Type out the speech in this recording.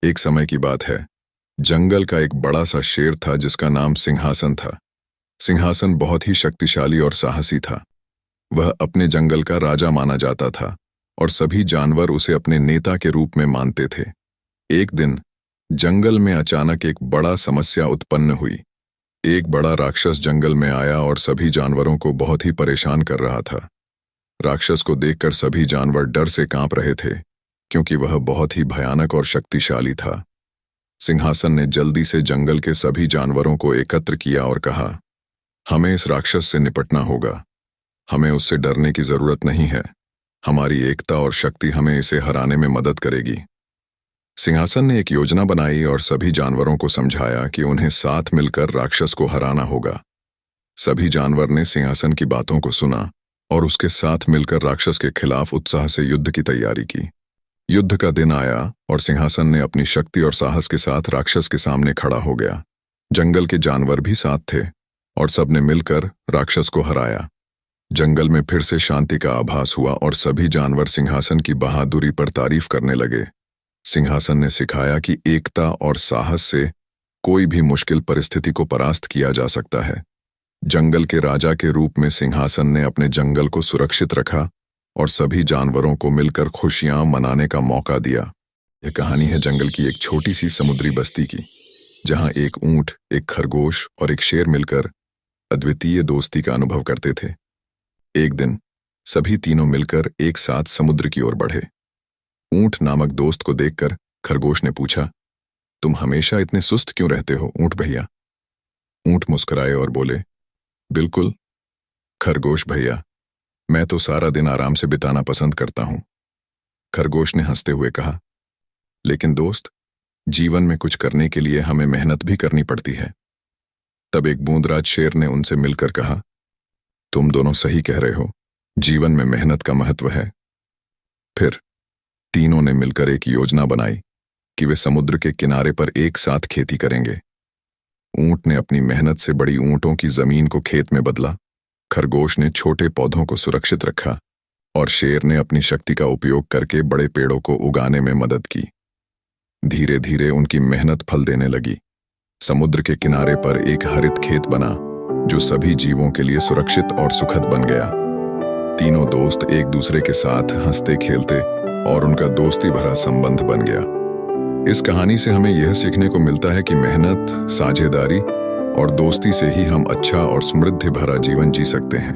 एक समय की बात है। जंगल का एक बड़ा सा शेर था जिसका नाम सिंहासन था। सिंहासन बहुत ही शक्तिशाली और साहसी था। वह अपने जंगल का राजा माना जाता था और सभी जानवर उसे अपने नेता के रूप में मानते थे। एक दिन जंगल में अचानक एक बड़ा समस्या उत्पन्न हुई। एक बड़ा राक्षस जंगल में आया और सभी जानवरों को बहुत ही परेशान कर रहा था। राक्षस को देखकर सभी जानवर डर से कांप रहे थे, क्योंकि वह बहुत ही भयानक और शक्तिशाली था। सिंहासन ने जल्दी से जंगल के सभी जानवरों को एकत्र किया और कहा, हमें इस राक्षस से निपटना होगा। हमें उससे डरने की जरूरत नहीं है। हमारी एकता और शक्ति हमें इसे हराने में मदद करेगी। सिंहासन ने एक योजना बनाई और सभी जानवरों को समझाया कि उन्हें साथ मिलकर राक्षस को हराना होगा। सभी जानवर ने सिंहासन की बातों को सुना और उसके साथ मिलकर राक्षस के खिलाफ उत्साह से युद्ध की तैयारी की। युद्ध का दिन आया और सिंहासन ने अपनी शक्ति और साहस के साथ राक्षस के सामने खड़ा हो गया। जंगल के जानवर भी साथ थे और सबने मिलकर राक्षस को हराया। जंगल में फिर से शांति का आभास हुआ और सभी जानवर सिंहासन की बहादुरी पर तारीफ करने लगे। सिंहासन ने सिखाया कि एकता और साहस से कोई भी मुश्किल परिस्थिति को परास्त किया जा सकता है। जंगल के राजा के रूप में सिंहासन ने अपने जंगल को सुरक्षित रखा और सभी जानवरों को मिलकर खुशियां मनाने का मौका दिया। यह कहानी है जंगल की एक छोटी सी समुद्री बस्ती की, जहां एक ऊंट, एक खरगोश और एक शेर मिलकर अद्वितीय दोस्ती का अनुभव करते थे। एक दिन सभी तीनों मिलकर एक साथ समुद्र की ओर बढ़े। ऊंट नामक दोस्त को देखकर खरगोश ने पूछा, तुम हमेशा इतने सुस्त क्यों रहते हो ऊंट भैया? ऊंट मुस्कुराए और बोले, बिल्कुल खरगोश भैया, मैं तो सारा दिन आराम से बिताना पसंद करता हूं। खरगोश ने हंसते हुए कहा, लेकिन दोस्त, जीवन में कुछ करने के लिए हमें मेहनत भी करनी पड़ती है। तब एक बूंदराज शेर ने उनसे मिलकर कहा, तुम दोनों सही कह रहे हो, जीवन में मेहनत का महत्व है। फिर तीनों ने मिलकर एक योजना बनाई कि वे समुद्र के किनारे पर एक साथ खेती करेंगे। ऊंट ने अपनी मेहनत से बड़ी ऊंटों की जमीन को खेत में बदला, खरगोश ने छोटे पौधों को सुरक्षित रखा और शेर ने अपनी शक्ति का उपयोग करके बड़े पेड़ों को उगाने में मदद की। धीरे धीरे उनकी मेहनत फल देने लगी। समुद्र के किनारे पर एक हरित खेत बना जो सभी जीवों के लिए सुरक्षित और सुखद बन गया। तीनों दोस्त एक दूसरे के साथ हंसते खेलते और उनका दोस्ती भरा संबंध बन गया। इस कहानी से हमें यह सीखने को मिलता है कि मेहनत, साझेदारी और दोस्ती से ही हम अच्छा और समृद्धि भरा जीवन जी सकते हैं।